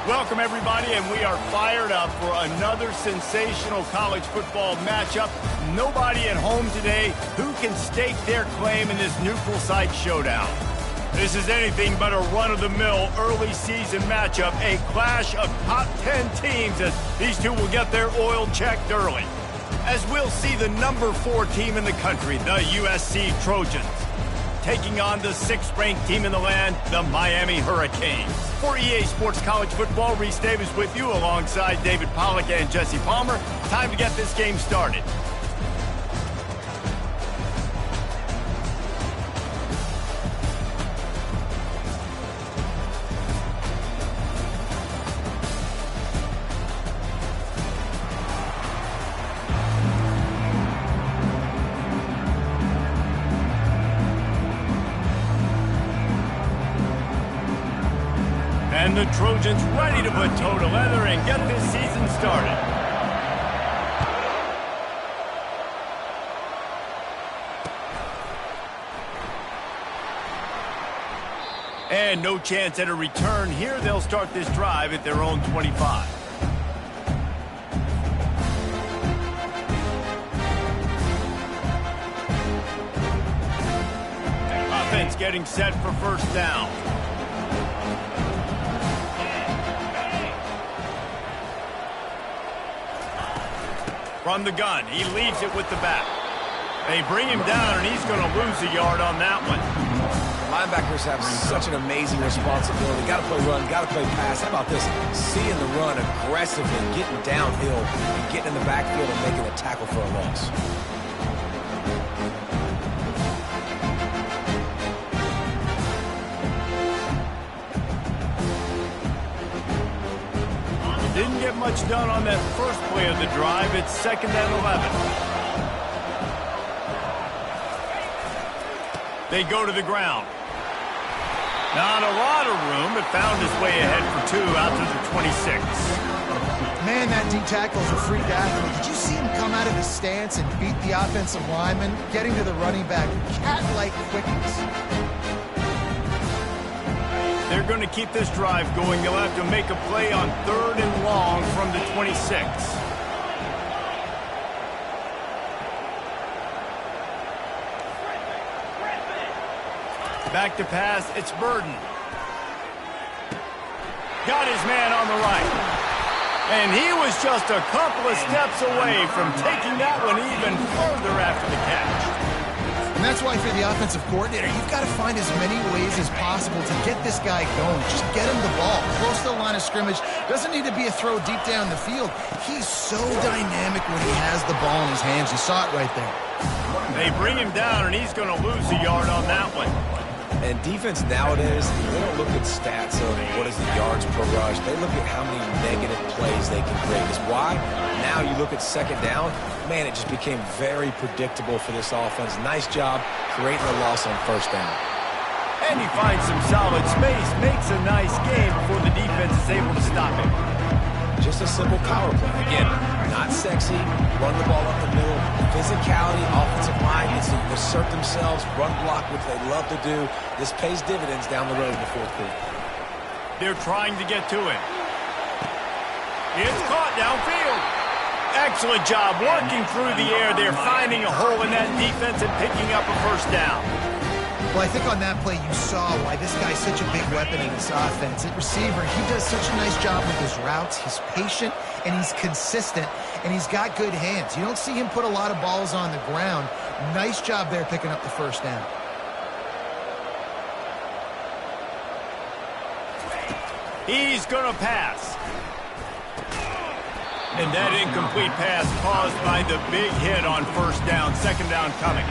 Welcome, everybody, and we are fired up for another sensational college football matchup. Nobody at home today who can stake their claim in this neutral site showdown. This is anything but a run-of-the-mill early season matchup, a clash of top 10 teams as these two will get their oil checked early. As we'll see the number 4 team in the country, the USC Trojans, taking on the 6th-ranked team in the land, the Miami Hurricanes. For EA Sports College Football, Reese Davis with you alongside David Pollack and Jesse Palmer. Time to get this game started. And the Trojans ready to put toe to leather and get this season started. And no chance at a return here. They'll start this drive at their own 25. Offense getting set for first down. From the gun, he leaves it with the back. They bring him down, and he's going to lose a yard on that one. Linebackers have such an amazing responsibility. Got to play run, got to play pass. How about this? Seeing the run aggressively, getting downhill, and getting in the backfield and making a tackle for a loss. Didn't get much done on that first play of the drive. It's 2nd and 11. They go to the ground. Not a lot of room, but found his way ahead for 2 out to the 26. Man, that D tackle's a freak athlete. Did you see him come out of his stance and beat the offensive lineman, getting to the running back? Cat-like quickness. They're going to keep this drive going. They'll have to make a play on 3rd and long from the 26. Back to pass, it's Burden. Got his man on the right. And he was just a couple of steps away from taking that one even further after the catch. And that's why for the offensive coordinator, you've got to find as many ways as possible to get this guy going. Just get him the ball. Close to the line of scrimmage. Doesn't need to be a throw deep down the field. He's so dynamic when he has the ball in his hands. You saw it right there. They bring him down, and he's going to lose a yard on that one. And defense nowadays, they don't look at stats of what is the yards per rush. They look at how many negative plays they can create. Because why? Now you look at 2nd down, man, it just became very predictable for this offense. Nice job creating a loss on 1st down. And he finds some solid space, makes a nice game before the defense is able to stop him. Just a simple power play. Again, not sexy, run the ball up the middle. Physicality, offensive line needs to assert themselves, run block, which they love to do. This pays dividends down the road in the 4th quarter. They're trying to get to it. It's caught downfield. Excellent job working through the air. They're finding a hole in that defense and picking up a first down. Well, I think on that play you saw why this guy's such a big weapon in this offense. At receiver, he does such a nice job with his routes. He's patient, and he's consistent, and he's got good hands. You don't see him put a lot of balls on the ground. Nice job there picking up the first down. He's going to pass. And that incomplete pass caused by the big hit on 1st down, 2nd down coming.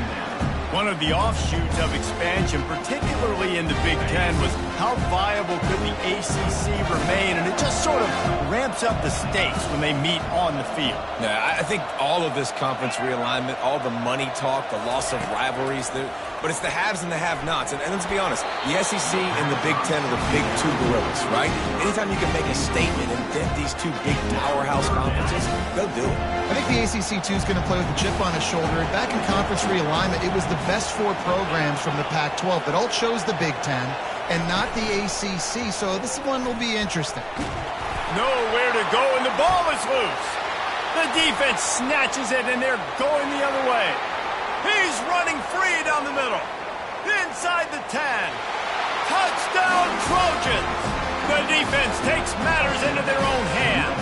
One of the offshoots of expansion, particularly in the Big Ten, was how viable could the ACC remain, and it just sort of ramps up the stakes when they meet on the field. Yeah, I think all of this conference realignment, all the money talk, the loss of rivalries, but it's the haves and the have-nots. And let's be honest, the SEC and the Big Ten are the big 2 gorillas, right? Anytime you can make a statement and dent these 2 big powerhouse conferences, go do it. I think the ACC, too, is going to play with a chip on his shoulder. Back in conference realignment, it was the best 4 programs from the Pac-12 that all chose the Big Ten, and not the ACC, so this one will be interesting. Nowhere to go, and the ball is loose. The defense snatches it, and they're going the other way. He's running free down the middle. Inside the 10. Touchdown, Trojans! The defense takes matters into their own hands.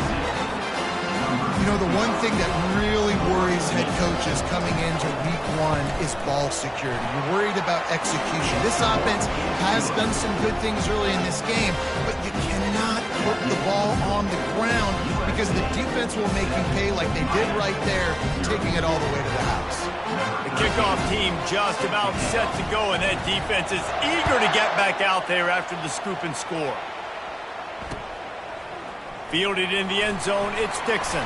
You know, the one thing that really worries head coaches coming into week one is ball security. You're worried about execution. This offense has done some good things early in this game, but you cannot put the ball on the ground because the defense will make you pay like they did right there, taking it all the way to the house. The kickoff team just about set to go, and that defense is eager to get back out there after the scoop and score. Fielded in the end zone, it's Dixon.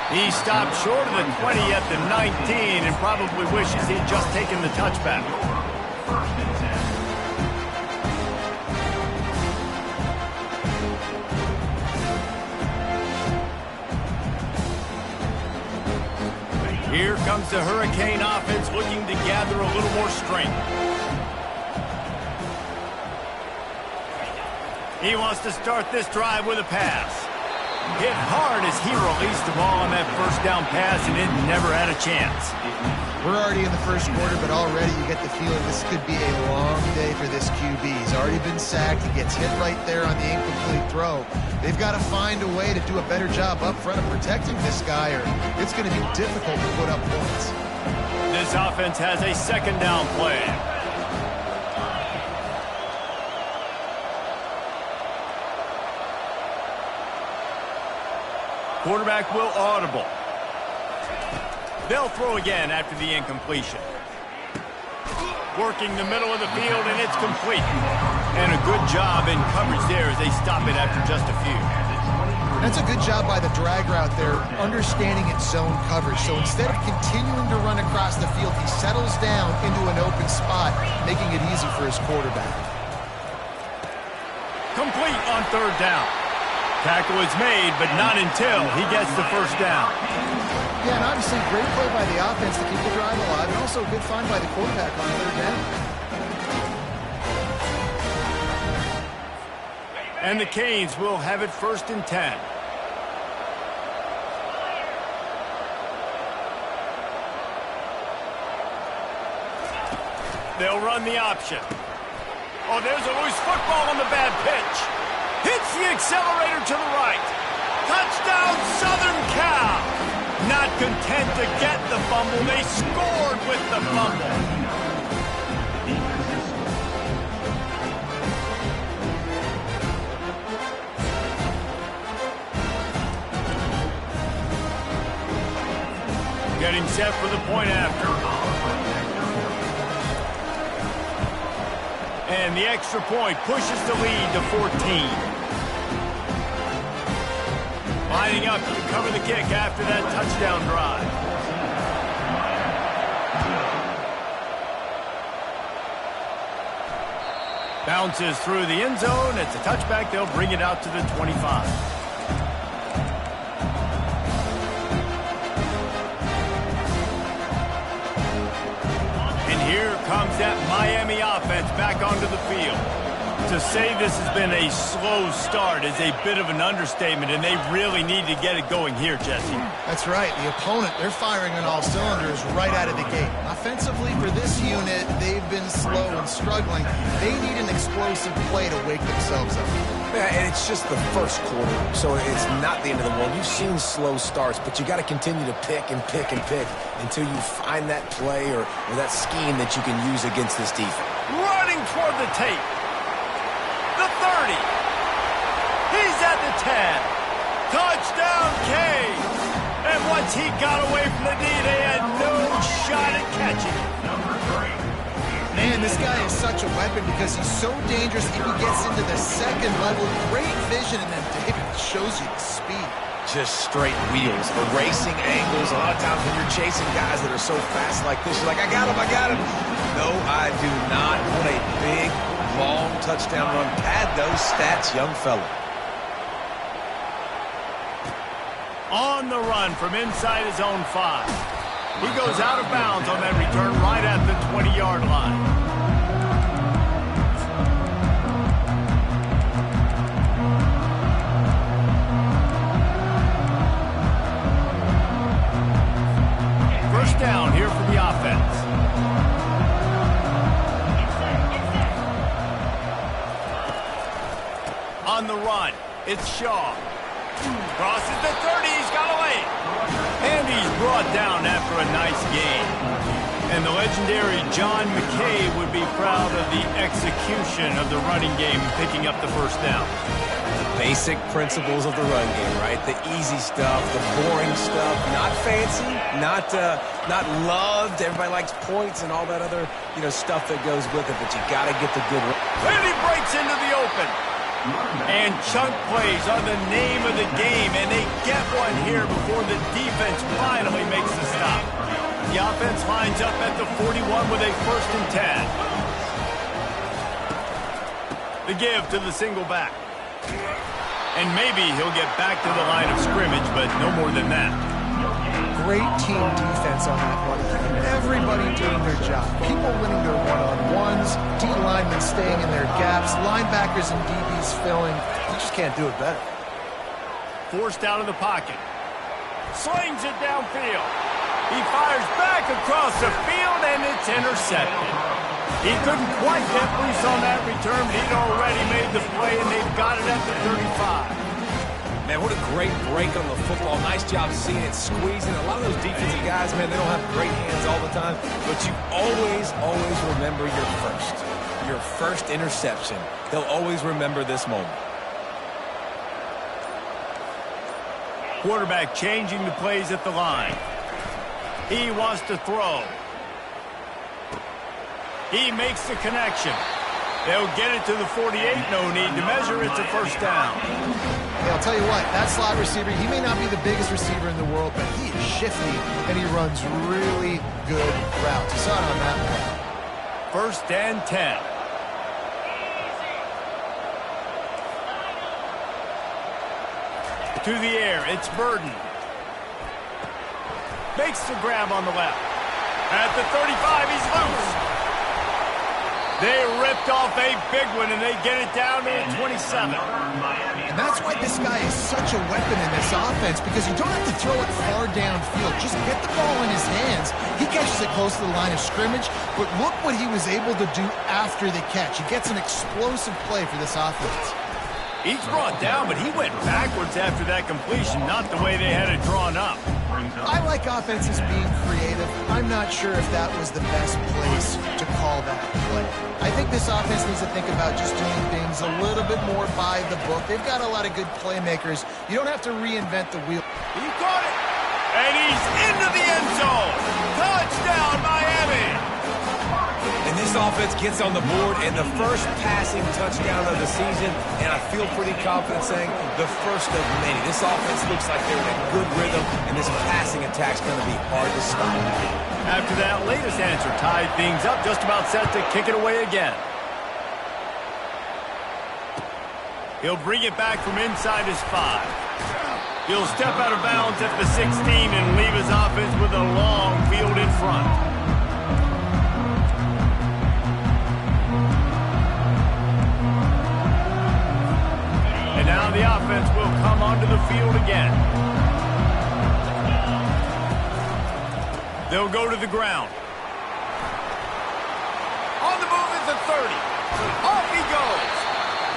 He stopped short of the 20 at the 19 and probably wishes he'd just taken the touchback. Here comes the Hurricane offense looking to gather a little more strength. He wants to start this drive with a pass. Hit hard as he released the ball on that first down pass, and it never had a chance. We're already in the first quarter, but already you get the feeling this could be a long day for this QB. He's already been sacked. He gets hit right there on the incomplete throw. They've got to find a way to do a better job up front of protecting this guy, or it's going to be difficult to put up points. This offense has a second down play. Quarterback will audible. They'll throw again after the incompletion. Working the middle of the field, and it's complete. And a good job in coverage there as they stop it after just a few. That's a good job by the drag route there, understanding its zone coverage. So instead of continuing to run across the field, he settles down into an open spot, making it easy for his quarterback. Complete on third down. Tackle is made, but not until he gets the first down. Yeah, and obviously great play by the offense to keep the drive alive, and also a good find by the quarterback on third down. And the Canes will have it 1st and 10. They'll run the option. Oh, there's a loose football on the bad pitch. Hits the accelerator to the right. Touchdown, Southern Cal. Not content to get the fumble, they scored with the fumble. Getting set for the point after. And the extra point pushes the lead to 14. Lining up to cover the kick after that touchdown drive. Bounces through the end zone. It's a touchback. They'll bring it out to the 25. And here comes that Miami offense back onto the field. To say this has been a slow start is a bit of an understatement, and they really need to get it going here, Jesse. That's right. The opponent, they're firing on all cylinders right out of the gate. Offensively, for this unit, they've been slow and struggling. They need an explosive play to wake themselves up. Yeah, and it's just the first quarter, so it's not the end of the world. You've seen slow starts, but you got to continue to pick and pick and pick until you find that play or that scheme that you can use against this defense. Running toward the tape. The 30. He's at the 10. Touchdown, Canes. And once he got away from the D, they had no shot at catching it. Man, this guy is such a weapon because he's so dangerous if he gets into the second level. Great vision, and then David shows you the speed. Just straight wheels, erasing angles. A lot of times when you're chasing guys that are so fast like this, you're like, I got him, I got him. No, I do not. What a big, long touchdown run. Pad those stats, young fella. On the run from inside his own 5. He goes out of bounds on that return right at the 20-yard line. run. It's Shaw. Crosses the 30. He's got a lane. And he's brought down after a nice gain. And the legendary John McKay would be proud of the execution of the running game, picking up the first down. Basic principles of the run game, right? The easy stuff, the boring stuff, not fancy, not loved. Everybody likes points and all that other, stuff that goes with it, but you got to get the good one. And he breaks into the open. And chunk plays are the name of the game, and they get one here before the defense finally makes the stop. The offense lines up at the 41 with a 1st and 10. The give to the single back. And maybe he'll get back to the line of scrimmage, but no more than that. Great team defense on that one. Everybody doing their job. People winning their one-on-ones, D linemen staying in their gaps, linebackers and DBs filling. You just can't do it better. Forced out of the pocket. Slings it downfield. He fires back across the field, and it's intercepted. He couldn't quite get loose on that return, but he'd already made the play, and they've got it at the 35. Man, what a great break on the football. Nice job seeing it, squeezing. A lot of those defensive guys, man, they don't have great hands all the time, but you always remember your first interception. They'll always remember this moment. Quarterback changing the plays at the line. He wants to throw. He makes the connection. They'll get it to the 48. No need to measure. It's a first down. Hey, I'll tell you what, that slot receiver, he may not be the biggest receiver in the world, but he is shifty, and he runs really good routes. You saw it on that one. 1st and 10. To the air, it's Burden. Makes the grab on the left. At the 35, he's loose. They ripped off a big one, and they get it down to the 27. And that's why this guy is such a weapon in this offense, because you don't have to throw it far downfield. Just get the ball in his hands. He catches it close to the line of scrimmage, but look what he was able to do after the catch. He gets an explosive play for this offense. He's brought down, but he went backwards after that completion, not the way they had it drawn up. I like offenses being creative. I'm not sure if that was the best place to call that play. I think this offense needs to think about just doing things a little bit more by the book. They've got a lot of good playmakers. You don't have to reinvent the wheel. He caught it, and he's into the end zone. Touchdown, Miami! And this offense gets on the board, and the first passing touchdown of the season, and I feel pretty confident saying the first of many. This offense looks like they're in a good rhythm, and this passing attack's going to be hard to stop. After that latest answer tied things up, just about set to kick it away again. He'll bring it back from inside his 5. He'll step out of bounds at the 16 and leave his offense with a long field in front. Now the offense will come onto the field again. They'll go to the ground. On the move is the 30. Off he goes.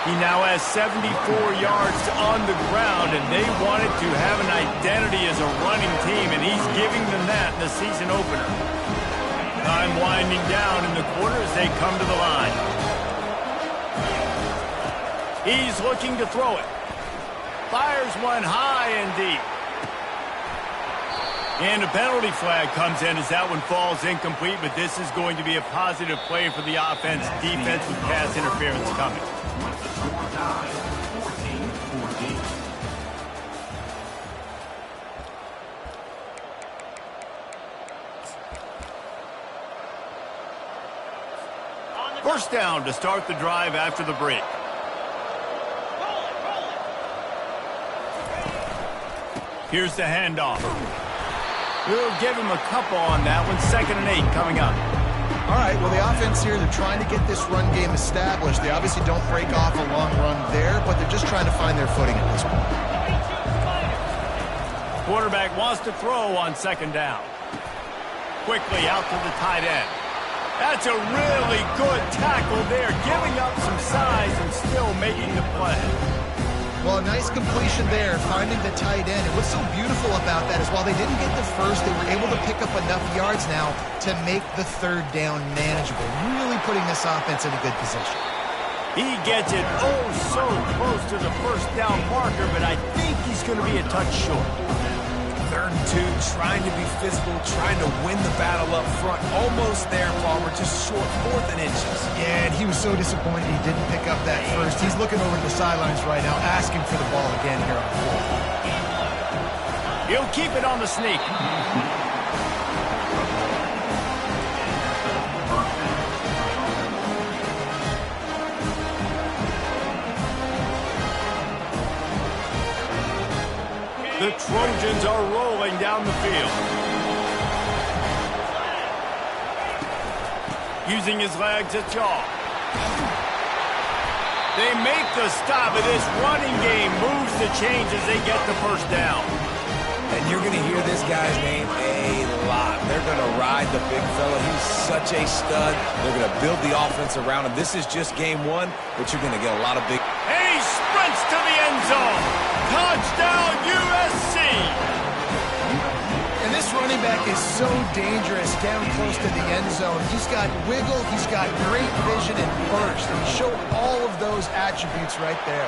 He now has 74 yards on the ground, and they wanted to have an identity as a running team, and he's giving them that in the season opener. Time winding down in the quarter as they come to the line. He's looking to throw it. Fires one high and deep. And a penalty flag comes in as that one falls incomplete, but this is going to be a positive play for the offense. Defense with pass interference coming. First down to start the drive after the break. Here's the handoff. We'll give him a couple on that one. 2nd and 8 coming up. All right, well, the offense here, they're trying to get this run game established. They obviously don't break off a long run there, but they're just trying to find their footing at this point. Quarterback wants to throw on 2nd down. Quickly out to the tight end. That's a really good tackle there, giving up some size and still making the play. Well, a nice completion there, finding the tight end. And what's so beautiful about that is while they didn't get the first, they were able to pick up enough yards now to make the third down manageable, really putting this offense in a good position. He gets it oh so close to the first down marker, but I think he's going to be a touch short. 3rd and 2, trying to be physical, trying to win the battle up front. Almost there, Palmer, just short, 4th and inches. Yeah, and he was so disappointed he didn't pick up that first. He's looking over the sidelines right now, asking for the ball again here on 4th. He'll keep it on the sneak. The Trojans are rolling down the field. Using his legs at jaw. They make the stop, and this running game moves the chains as they get the first down. And you're going to hear this guy's name a lot. They're going to ride the big fella. He's such a stud. They're going to build the offense around him. This is just game 1, but you're going to get a lot of big... And he sprints to the end zone. Touchdown, USC! And this running back is so dangerous down close to the end zone. He's got wiggle, he's got great vision and burst. And he showed all of those attributes right there.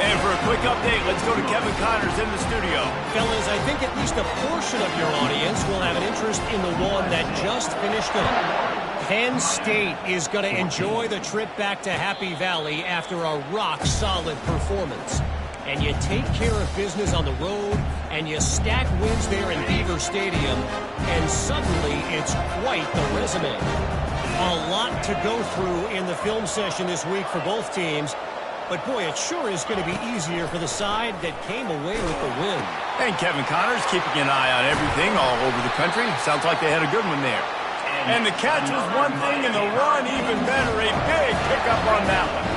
And for a quick update, let's go to Kevin Connors in the studio. Fellas, I think at least a portion of your audience will have an interest in the one that just finished up. Penn State is going to enjoy the trip back to Happy Valley after a rock-solid performance. And you take care of business on the road, and you stack wins there in Beaver Stadium, and suddenly it's quite the resume. A lot to go through in the film session this week for both teams, but boy, it sure is going to be easier for the side that came away with the win. And Kevin Connors keeping an eye on everything all over the country. Sounds like they had a good one there. And the catch was one thing, and the run even better. A big pickup on that one.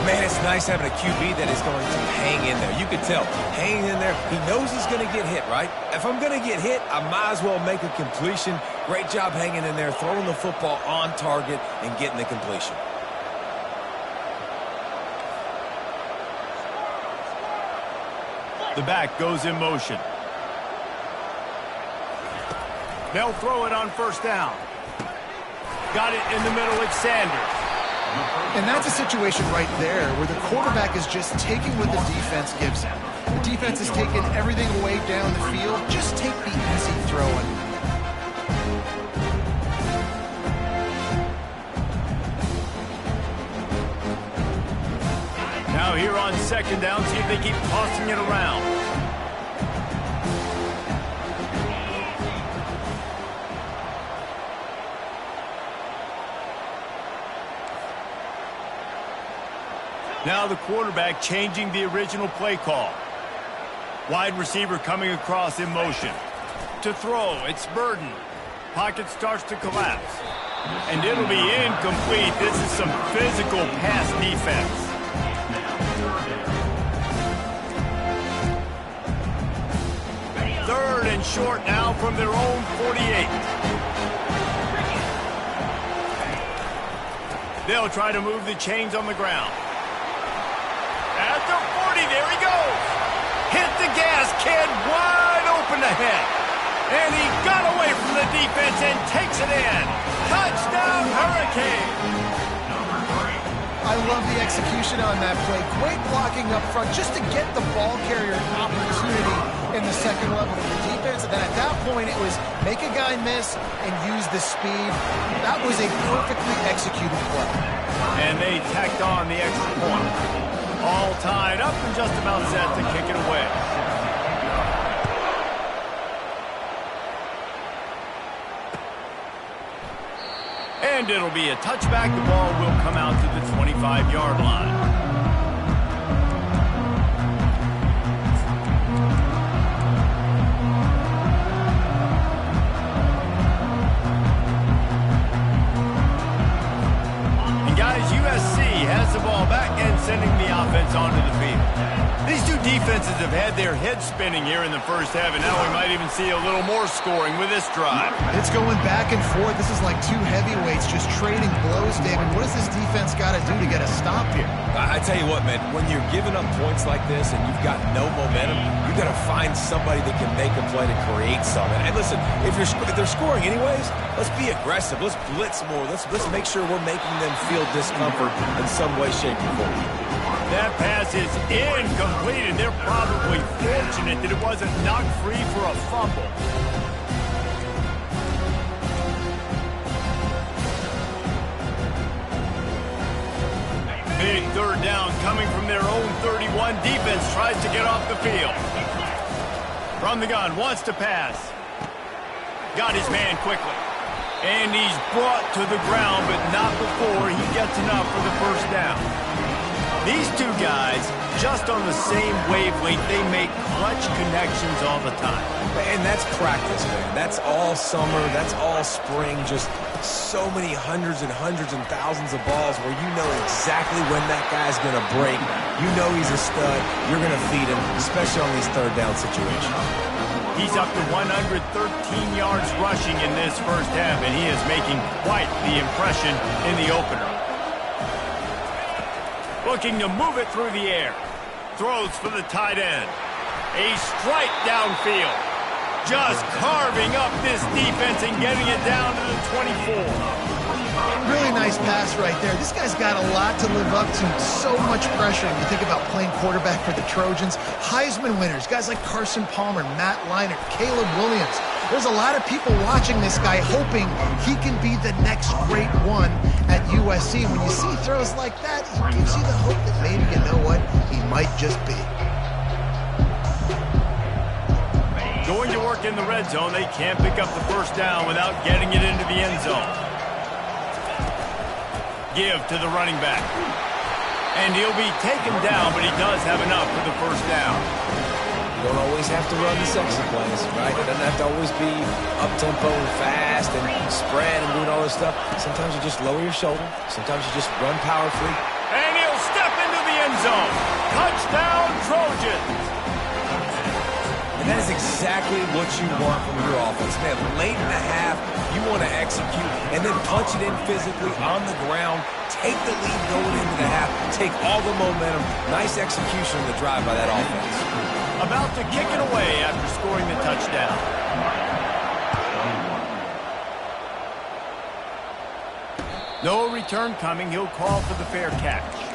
Man, it's nice having a QB that is going to hang in there. You can tell, hanging in there, he knows he's going to get hit, right? If I'm going to get hit, I might as well make a completion. Great job hanging in there, throwing the football on target, and getting the completion. The back goes in motion. They'll throw it on first down. Got it in the middle with Sanders. And that's a situation right there where the quarterback is just taking what the defense gives him. The defense is taking everything away down the field. Just take the easy throwing. Now here on second down, see if they keep tossing it around. Now the quarterback changing the original play call. Wide receiver coming across in motion. To throw, it's Burden. Pocket starts to collapse. And it'll be incomplete. This is some physical pass defense. Third and short now from their own 48. They'll try to move the chains on the ground. At the 40, there he goes. Hit the gas, kid, wide open ahead. And he got away from the defense and takes it in. Touchdown, Hurricane. I love the execution on that play. Great blocking up front just to get the ball carrier an opportunity in the second level of the defense. And then at that point, it was make a guy miss and use the speed. That was a perfectly executed play. And they tacked on the extra point. All tied up and just about set to kick it away. And it'll be a touchback. The ball will come out to the 25-yard line. And guys, USC has the ball back and sending the offense onto the field. These two defenses defenses have had their heads spinning here in the first half, and now we might even see a little more scoring with this drive. It's going back and forth. This is like two heavyweights just trading blows, David. What does this defense got to do to get a stop here? I tell you what, man, when you're giving up points like this and you've got no momentum, you've got to find somebody that can make a play to create something. And listen, if they're scoring anyways, let's be aggressive. Let's blitz more. Let's make sure we're making them feel discomfort in some way, shape, or form. That pass is incomplete, and they're probably fortunate that it wasn't knocked free for a fumble. Big third down coming from their own 31. Defense tries to get off the field. From the gun, wants to pass. Got his man quickly. And he's brought to the ground, but not before he gets enough for the first down. These two guys, just on the same wavelength, they make clutch connections all the time. And that's practice, man. That's all summer. That's all spring. Just so many hundreds and thousands of balls where you know exactly when that guy's going to break. You know he's a stud. You're going to feed him, especially on these third down situations. He's up to 113 yards rushing in this first half, and he is making quite the impression in the opener. Looking to move it through the air. Throws for the tight end. A strike downfield. Just carving up this defense and getting it down to the 24. Really nice pass right there. This guy's got a lot to live up to. So much pressure when you think about playing quarterback for the Trojans. Heisman winners, guys like Carson Palmer, Matt Leinart, Caleb Williams. There's a lot of people watching this guy hoping he can be the next great one at USC. When you see throws like that, it gives you the hope that maybe, you know what, he might just be. Going to work in the red zone. They can't pick up the first down without getting it into the end zone. Give to the running back. And he'll be taken down, but he does have enough for the first down. You don't always have to run the sexy plays, right? It doesn't have to always be up-tempo and fast and spread and doing all this stuff. Sometimes you just lower your shoulder. Sometimes you just run powerfully. And he'll step into the end zone. Touchdown, Trojans. And that is exactly what you want from your offense. Man, late in the half, you want to execute and then punch it in physically on the ground. Take the lead going into the half. Take all the momentum. Nice execution of the drive by that offense. About to kick it away after scoring the touchdown. No return coming. He'll call for the fair catch.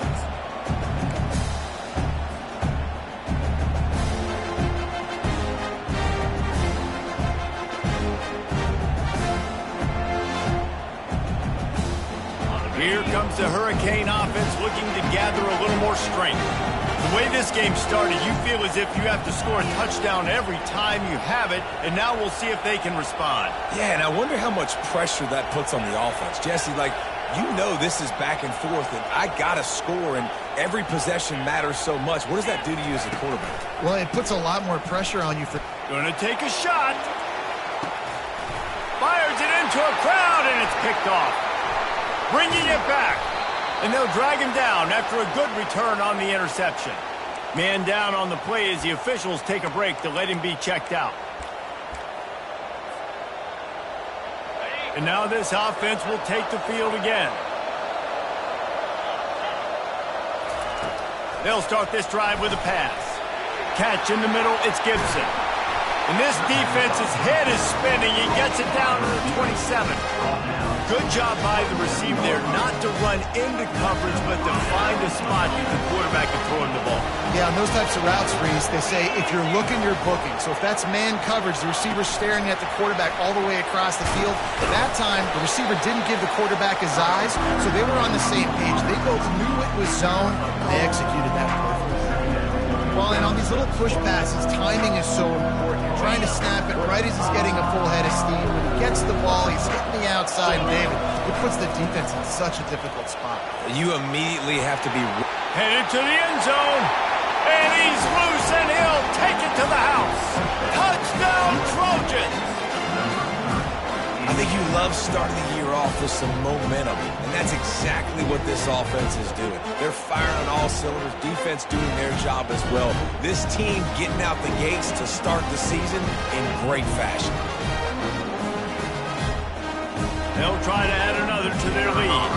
Here comes the Hurricane offense looking to gather a little more strength. The way this game started, you feel as if you have to score a touchdown every time you have it, and now we'll see if they can respond. Yeah, and I wonder how much pressure that puts on the offense. Jesse, like, you know this is back and forth, and I got to score, and every possession matters so much. What does that do to you as a quarterback? Well, it puts a lot more pressure on you for... Gonna take a shot. Fires it into a crowd, and it's picked off. Bringing it back. And they'll drag him down after a good return on the interception. Man down on the play as the officials take a break to let him be checked out. And now this offense will take the field again. They'll start this drive with a pass. Catch in the middle, it's Gibson. And this defense's head is spinning. He gets it down to the 27. Good job by the receiver there not to run into coverage, but to find a spot that the quarterback can throw him the ball. Yeah, on those types of routes, Reese, they say if you're looking, you're booking. So if that's man coverage, the receiver's staring at the quarterback all the way across the field. At that time, the receiver didn't give the quarterback his eyes, so they were on the same page. They both knew it was zone. They executed that perfectly. Well, and on these little push passes, timing is so important. You're trying to snap it right as he's getting a full head of steam. When he gets the ball, he's hitting the outside, and David, it puts the defense in such a difficult spot. You immediately have to be... Headed to the end zone, and he's loose, and he'll take it to the house. Touchdown, Trojans! I think you love starting the year off with some momentum, and that's exactly what this offense is doing. They're firing on all cylinders, defense doing their job as well. This team getting out the gates to start the season in great fashion. They'll try to add another to their lead.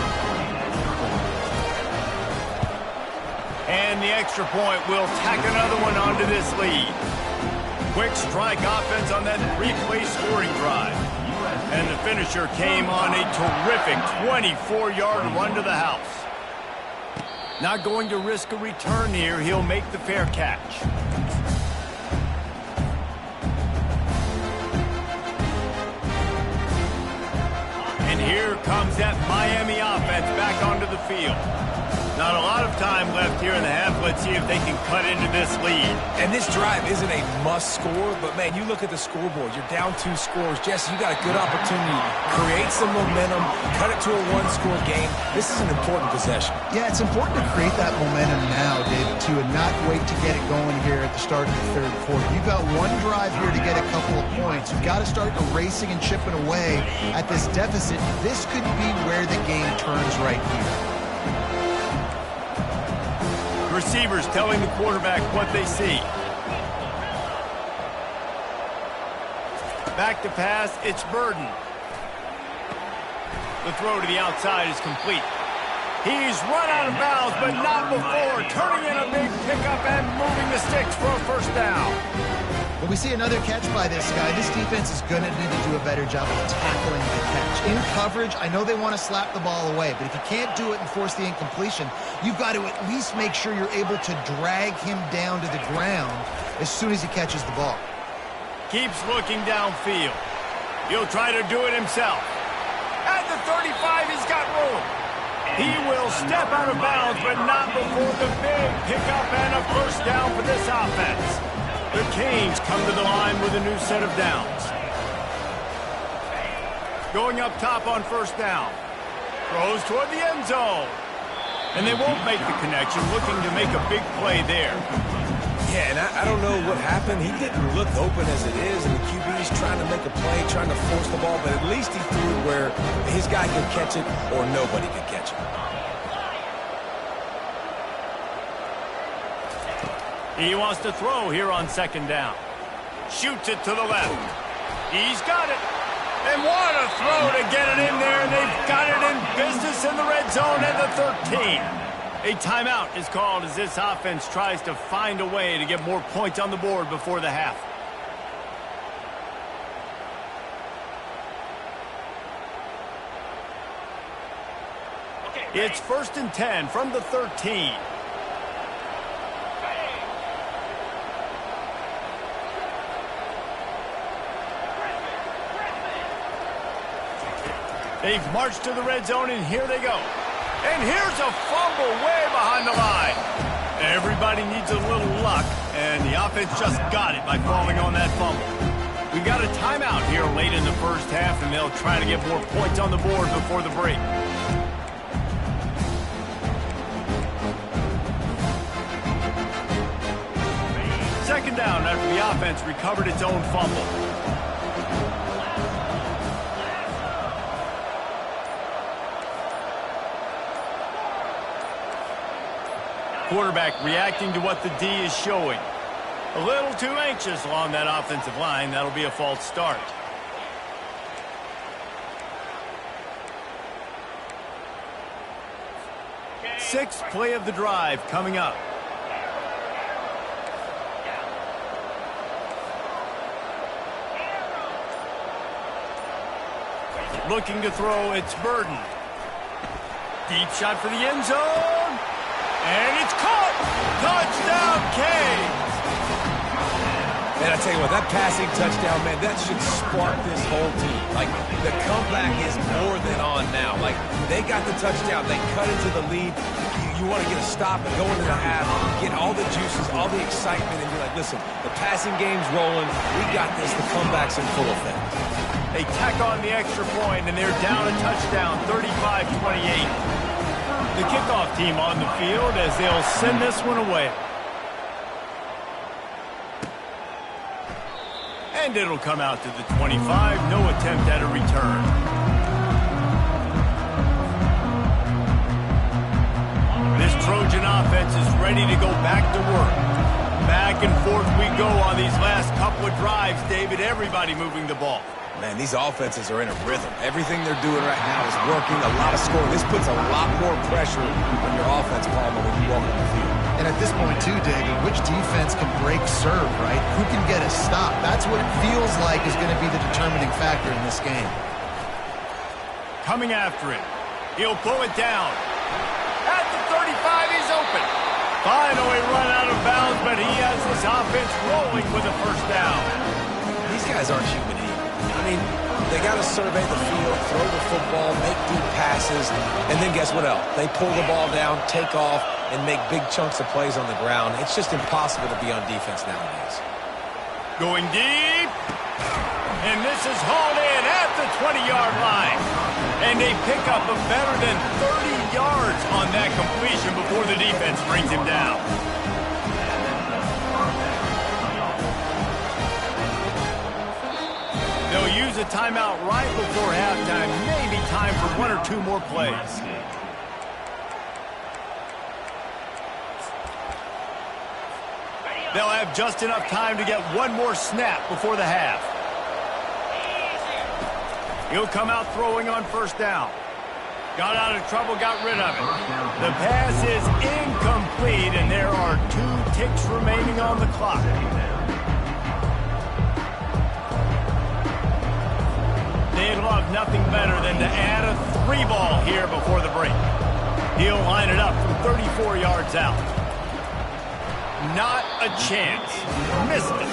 And the extra point will tack another one onto this lead. Quick strike offense on that three-play scoring drive. And the finisher came on a terrific 24-yard run to the house. Not going to risk a return here. He'll make the fair catch. And here comes that Miami offense back onto the field. Not a lot of time left here in the half. Let's see if they can cut into this lead. And this drive isn't a must score, but, man, you look at the scoreboard. You're down 2 scores. Jesse, you got a good opportunity to create some momentum, cut it to a one-score game. This is an important possession. Yeah, it's important to create that momentum now, David, too, and not wait to get it going here at the start of the third quarter. You've got one drive here to get a couple of points. You've got to start erasing and chipping away at this deficit. This could be where the game turns right here. Receivers telling the quarterback what they see. Back to pass, it's Burden. The throw to the outside is complete. He's run out of bounds, but not before turning in a big pickup and moving the sticks for a first down. When we see another catch by this guy, this defense is going to need to do a better job of tackling the catch. In coverage, I know they want to slap the ball away, but if you can't do it and force the incompletion, you've got to at least make sure you're able to drag him down to the ground as soon as he catches the ball. Keeps looking downfield. He'll try to do it himself. At the 35, he's got room. He will step out of bounds, but not before the big pickup and a first down for this offense. The Canes come to the line with a new set of downs. Going up top on first down. Throws toward the end zone. And they won't make the connection, looking to make a big play there. Yeah, and I don't know what happened. He didn't look open as it is, and the QB's trying to make a play, trying to force the ball, but at least he threw it where his guy could catch it or nobody could catch it. He wants to throw here on second down. Shoots it to the left. He's got it. And what a throw to get it in there. And they've got it in business in the red zone at the 13. A timeout is called as this offense tries to find a way to get more points on the board before the half. It's 1st and 10 from the 13. They've marched to the red zone, and here they go. And here's a fumble way behind the line. Everybody needs a little luck, and the offense just got it by falling on that fumble. We've got a timeout here late in the first half, and they'll try to get more points on the board before the break. Second down after the offense recovered its own fumble. Quarterback reacting to what the D is showing. A little too anxious along that offensive line. That'll be a false start. Sixth play of the drive coming up. Looking to throw, it's Burden. Deep shot for the end zone. And it's caught! Touchdown, Canes! And I tell you what, that passing touchdown, man, that should spark this whole team. Like, the comeback is more than on now. Like, they got the touchdown. They cut into the lead. You want to get a stop and go into the half, get all the juices, all the excitement, and be like, listen, the passing game's rolling. We got this. The comeback's in full effect. They tack on the extra point, and they're down a touchdown, 35-28. The kickoff team on the field as they'll send this one away. And it'll come out to the 25. No attempt at a return. ready to go back to work. Back and forth we go on these last couple of drives, David. Everybody moving the ball. Man, these offenses are in a rhythm. Everything they're doing right now is working. A lot of scoring. This puts a lot more pressure on your offense, Palmer, when you walk on the field. And at this point, too, David, which defense can break serve, right? Who can get a stop? That's what it feels like is going to be the determining factor in this game. Coming after it. He'll pull it down. At the 35, he's open. Finally run out of bounds, but he has this offense rolling with a first down. These guys aren't human either. I mean, they got to survey the field, throw the football, make deep passes, and then guess what else? They pull the ball down, take off, and make big chunks of plays on the ground. It's just impossible to be on defense nowadays. Going deep. And this is hauled in at the 20-yard line. And they pick up a better than 30 yards on that completion before the defense brings him down. They'll use a timeout right before halftime. Maybe time for one or two more plays. They'll have just enough time to get one more snap before the half. He'll come out throwing on first down. Got out of trouble, got rid of it. The pass is incomplete, and there are 2 ticks remaining on the clock. They'd love nothing better than to add a 3-ball here before the break. He'll line it up from 34 yards out. Not a chance. Missed it.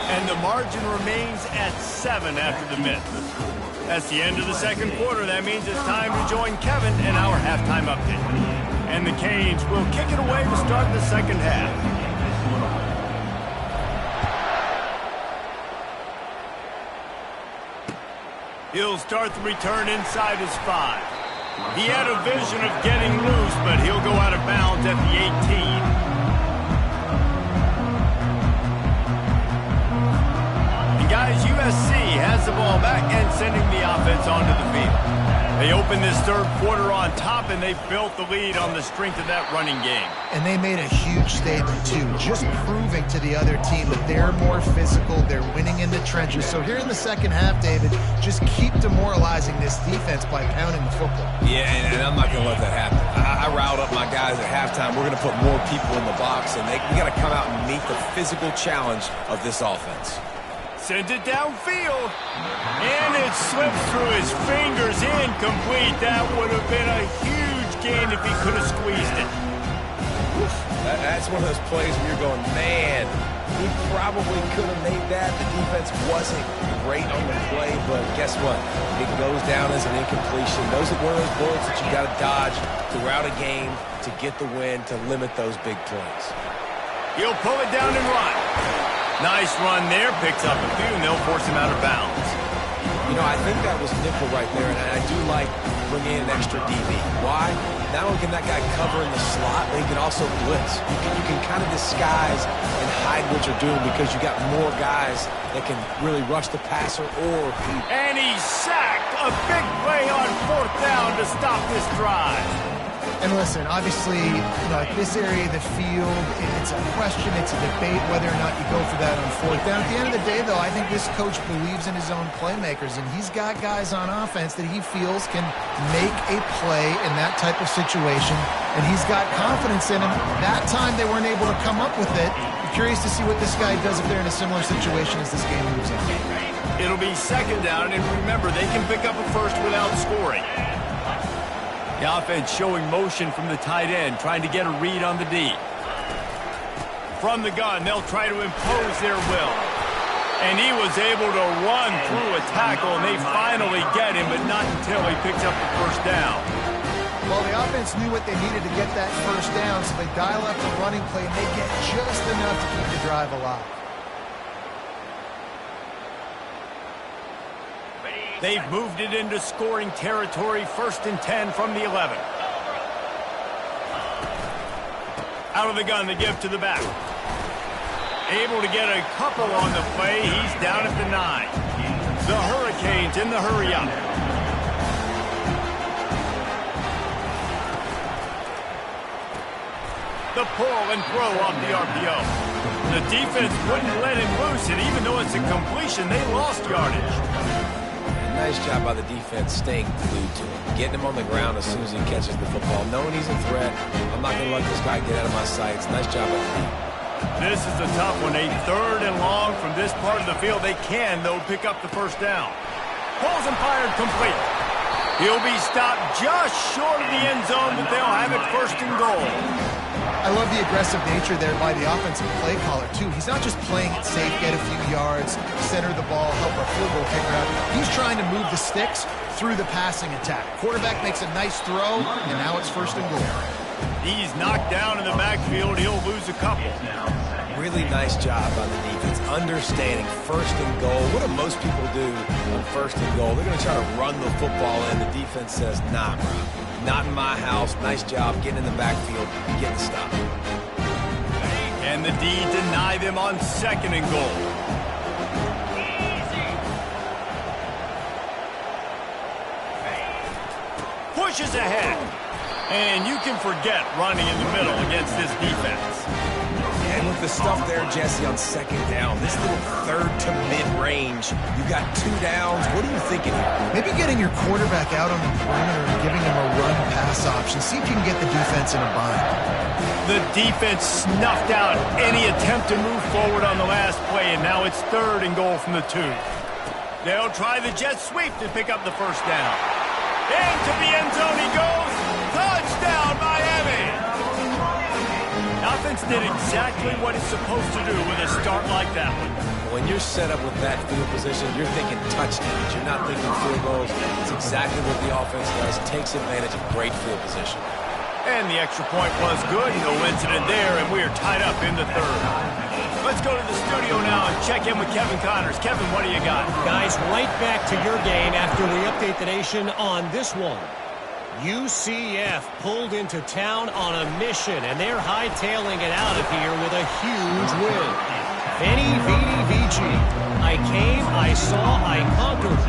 And the margin remains at 7 after the miss. That's the end of the second quarter. That means it's time to join Kevin in our halftime update. And the Canes will kick it away to start the second half. He'll start the return inside his 5. He had a vision of getting loose, but he'll go out of bounds at the 18. Guys, USC has the ball back and sending the offense onto the field. They open this third quarter on top, and they built the lead on the strength of that running game. And they made a huge statement, too, just proving to the other team that they're more physical, they're winning in the trenches. So here in the second half, David, just keep demoralizing this defense by pounding the football. Yeah, and I'm not going to let that happen. I riled up my guys at halftime. We're going to put more people in the box, and we got to come out and meet the physical challenge of this offense. Sends it downfield, and it slips through his fingers, incomplete. That would have been a huge gain if he could have squeezed it. That's one of those plays where you're going, man, he probably could have made that. The defense wasn't great on the play, but guess what? It goes down as an incompletion. Those are one of those bullets that you got to dodge throughout a game to get the win, to limit those big plays. He'll pull it down and run. Nice run there, picks up a few, and they'll force him out of bounds. You know, I think that was nickel right there, and I do like bringing in an extra DB. Why? Not only can that guy cover in the slot, but he can also blitz. You can kind of disguise and hide what you're doing because you got more guys that can really rush the passer or... And he's sacked. A big play on fourth down to stop this drive. And listen, obviously, at this area of the field, it's a question, it's a debate whether or not you go for that on fourth down. At the end of the day, though, I think this coach believes in his own playmakers, and he's got guys on offense that he feels can make a play in that type of situation, and he's got confidence in him. That time they weren't able to come up with it. I'm curious to see what this guy does if they're in a similar situation as this game moves on. It'll be second down, and remember, they can pick up a first without scoring. The offense showing motion from the tight end, trying to get a read on the D. From the gun, they'll try to impose their will. And he was able to run through a tackle, and they finally get him, but not until he picks up the first down. Well, the offense knew what they needed to get that first down, so they dial up the running play, and they get just enough to keep the drive alive. They've moved it into scoring territory, 1st and 10 from the 11. Out of the gun, the give to the back. Able to get a couple on the play. He's down at the 9. The Hurricanes in the hurry up. The pull and throw off the RPO. The defense wouldn't let him loose, and even though it's a completion, they lost yardage. Nice job by the defense staying glued to him, getting him on the ground as soon as he catches the football, knowing he's a threat. I'm not going to let this guy get out of my sights. Nice job by the team. This is a tough one, a 3rd and long from this part of the field. They can, though, pick up the first down. Pulls and fired complete. He'll be stopped just short of the end zone, but they'll have it 1st and goal. I love the aggressive nature there by the offensive play caller, too. He's not just playing it safe, get a few yards, center the ball, help our field goal kicker out. He's trying to move the sticks through the passing attack. Quarterback makes a nice throw, and now it's 1st and goal. He's knocked down in the backfield. He'll lose a couple. Really nice job by the defense, understanding 1st and goal. What do most people do on 1st and goal? They're going to try to run the football, and the defense says, nah, bro. Not in my house. Nice job getting in the backfield, getting the stop. And the D deny them on 2nd and goal. Pushes ahead. And you can forget running in the middle against this defense. And with the stuff there, Jesse, on 2nd down, this little 3rd to mid-range, you got 2 downs. What are you thinking here? Maybe getting your quarterback out on the perimeter and giving him a run-pass option. See if you can get the defense in a bind. The defense snuffed out any attempt to move forward on the last play, and now it's 3rd and goal from the 2. They'll try the jet sweep to pick up the first down. Into the end zone he goes. Touchdown, Miami! Offense did exactly what it's supposed to do with a start like that one. When you're set up with that field position, you're thinking touchdowns. You're not thinking field goals. It's exactly what the offense does. Takes advantage of great field position. And the extra point was good. No incident there, and we are tied up in the 3rd. Let's go to the studio now and check in with Kevin Connors. Kevin, what do you got? Guys, right back to your game after we update the nation on this one. UCF pulled into town on a mission, and they're hightailing it out of here with a huge win. Veni, Vidi, Vici. I came, I saw, I conquered.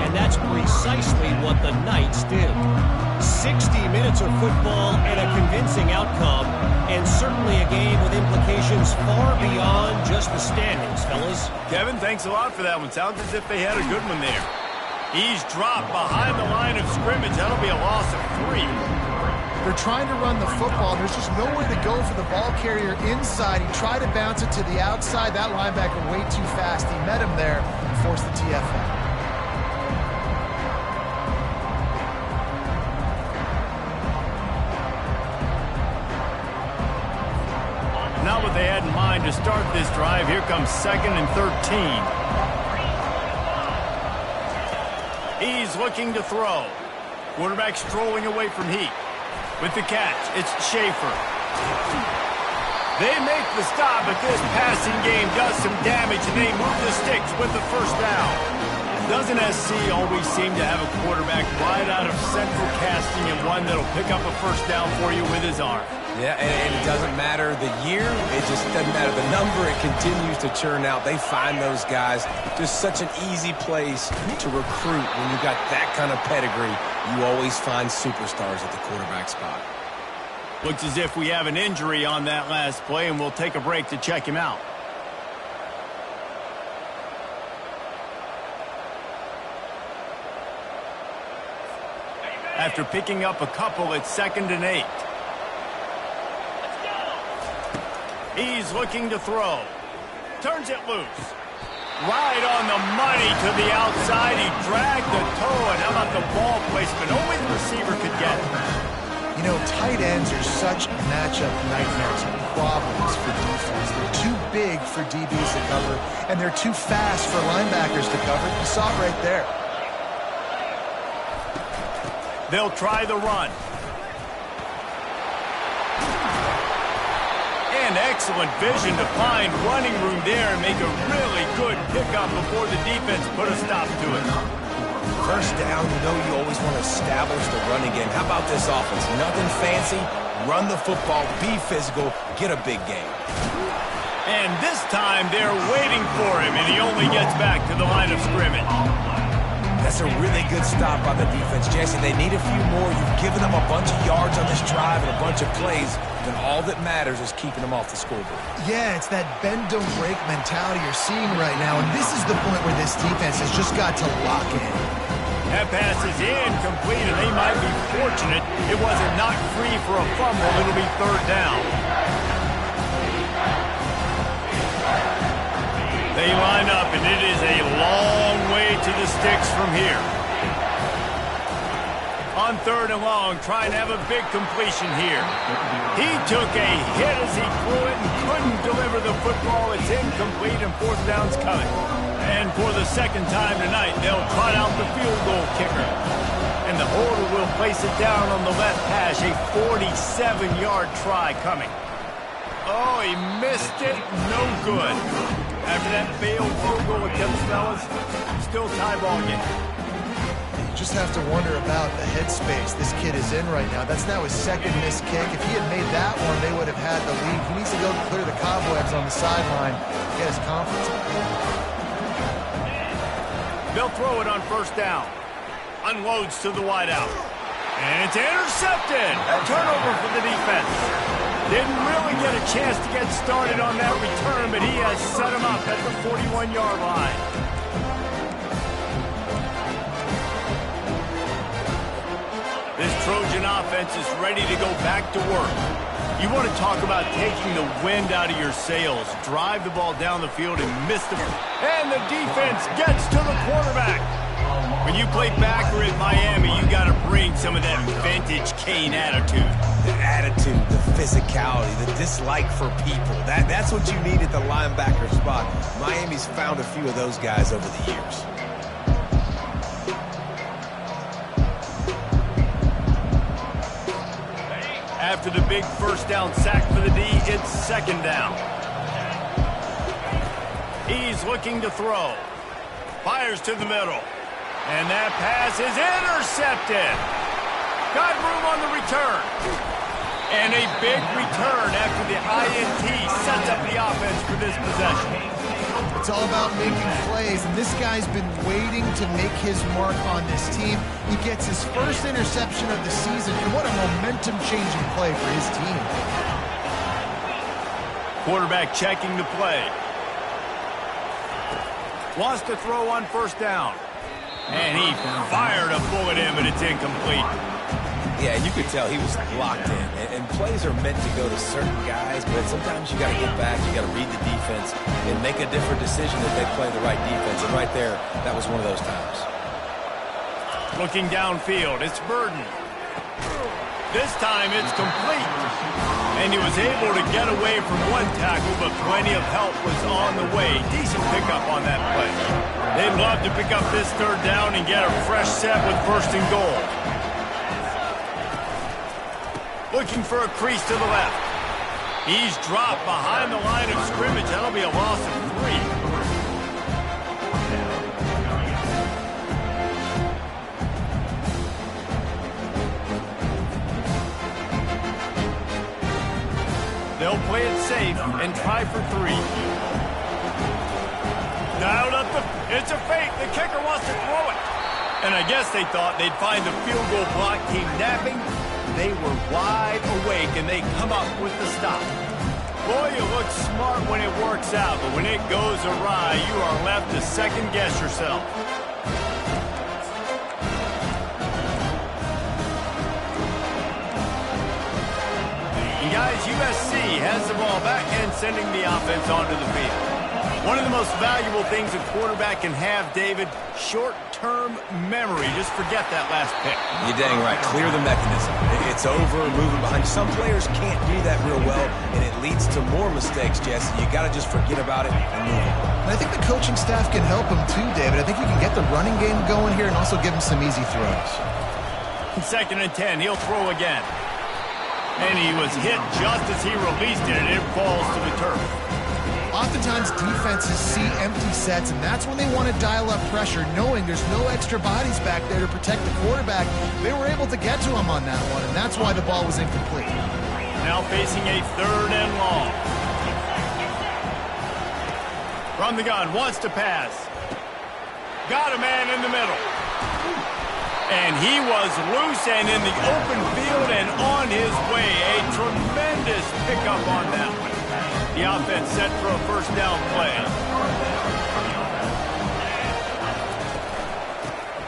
And that's precisely what the Knights did. 60 minutes of football and a convincing outcome, and certainly a game with implications far beyond just the standings, fellas. Kevin, thanks a lot for that one. Sounds as if they had a good one there. He's dropped behind the line of scrimmage. That'll be a loss of 3. They're trying to run the football. There's just nowhere to go for the ball carrier inside. He tried to bounce it to the outside. That linebacker way too fast. He met him there and forced the TFL. Not what they had in mind to start this drive. Here comes 2nd and 13. He's looking to throw. Quarterback strolling away from Heat. With the catch, it's Schaefer. They make the stop, but this passing game does some damage, and they move the sticks with the first down. Doesn't SC always seem to have a quarterback right out of central casting and one that'll pick up a first down for you with his arm? Yeah, and it doesn't matter the year. It just doesn't matter the number. It continues to churn out. They find those guys. Just such an easy place to recruit. When you've got that kind of pedigree, you always find superstars at the quarterback spot. Looks as if we have an injury on that last play, and we'll take a break to check him out. After picking up a couple, it's 2nd and 8. He's looking to throw. Turns it loose. Right on the money to the outside. He dragged the toe, and how about the ball placement? Only the receiver could get it. You know, tight ends are such matchup nightmares and problems for defense. They're too big for DBs to cover, and they're too fast for linebackers to cover. You saw it right there. They'll try the run. And excellent vision to find running room there and make a really good pickup before the defense put a stop to it. First down, you know you always want to establish the running game. How about this offense? Nothing fancy. Run the football, be physical, get a big game. And this time they're waiting for him, and he only gets back to the line of scrimmage. That That's a really good stop by the defense, Jesse. They need a few more. You've given them a bunch of yards on this drive and a bunch of plays, and all that matters is keeping them off the scoreboard. Yeah, it's that bend don't break mentality you're seeing right now, and this is the point where this defense has just got to lock in. That pass is incomplete, and they might be fortunate it wasn't knocked free for a fumble. It'll be third down. They line up, and it is a long way to the sticks from here. On third and long, trying to have a big completion here. He took a hit as he threw it and couldn't deliver the football. It's incomplete, and fourth down's coming. And for the second time tonight, they'll trot out the field goal kicker. And the holder will place it down on the left hash, a 47-yard try coming. Oh, he missed it. No good. After that failed field goal attempts, fellas, still tie ball game. You just have to wonder about the headspace this kid is in right now. That's now his second missed kick. If he had made that one, they would have had the lead. He needs to go clear the cobwebs on the sideline, get his confidence back. They'll throw it on first down. Unloads to the wideout. And it's intercepted. A turnover for the defense. Didn't really get a chance to get started on that return, but he has set him up at the 41-yard line. This Trojan offense is ready to go back to work. You want to talk about taking the wind out of your sails. Drive the ball down the field and miss the... And the defense gets to the quarterback. When you play backer in Miami, you got to bring some of that vintage Kane attitude. The attitude, the physicality, the dislike for people. That's what you need at the linebacker spot. Miami's found a few of those guys over the years. After the big first down sack for the D, it's second down. He's looking to throw. Fires to the middle. And that pass is intercepted. Got room on the return. And a big return after the INT sets up the offense for this possession. It's all about making plays, and this guy's been waiting to make his mark on this team. He gets his first interception of the season, and what a momentum-changing play for his team. Quarterback checking the play. Wants to throw on first down. And he fired a bullet in, but it's incomplete. Yeah, and you could tell he was locked in. And plays are meant to go to certain guys, but sometimes you got to get back, you got to read the defense, and make a different decision if they play the right defense. And right there, that was one of those times. Looking downfield, it's Burden. This time it's complete. And he was able to get away from one tackle, but plenty of help was on the way. Decent pickup on that play. They'd love to pick up this third down and get a fresh set with first and goal. Looking for a crease to the left. He's dropped behind the line of scrimmage. That'll be a loss of 3. They'll play it safe and try for 3. Dialed up it's a fake. The kicker wants to throw it. And I guess they thought they'd find the field goal block team napping. They were wide awake, and they come up with the stop. Boy, you look smart when it works out, but when it goes awry, you are left to second-guess yourself. And guys, USC has the ball back and sending the offense onto the field. One of the most valuable things a quarterback can have, David, short-term memory. Just forget that last pick. You're dang right. Clear the mechanism. It's over, moving behind. Some players can't do that real well, and it leads to more mistakes, Jesse. You got to just forget about it and move on. And I think the coaching staff can help him too, David. I think we can get the running game going here and also give him some easy throws. Second and 10, he'll throw again. And he was hit just as he released it, and it falls to the turf. Oftentimes, defenses see empty sets, and that's when they want to dial up pressure, knowing there's no extra bodies back there to protect the quarterback. They were able to get to him on that one, and that's why the ball was incomplete. Now facing a third and long. From the gun, wants to pass. Got a man in the middle. And he was loose and in the open field and on his way. A tremendous pickup on that one. The offense set for a first down play.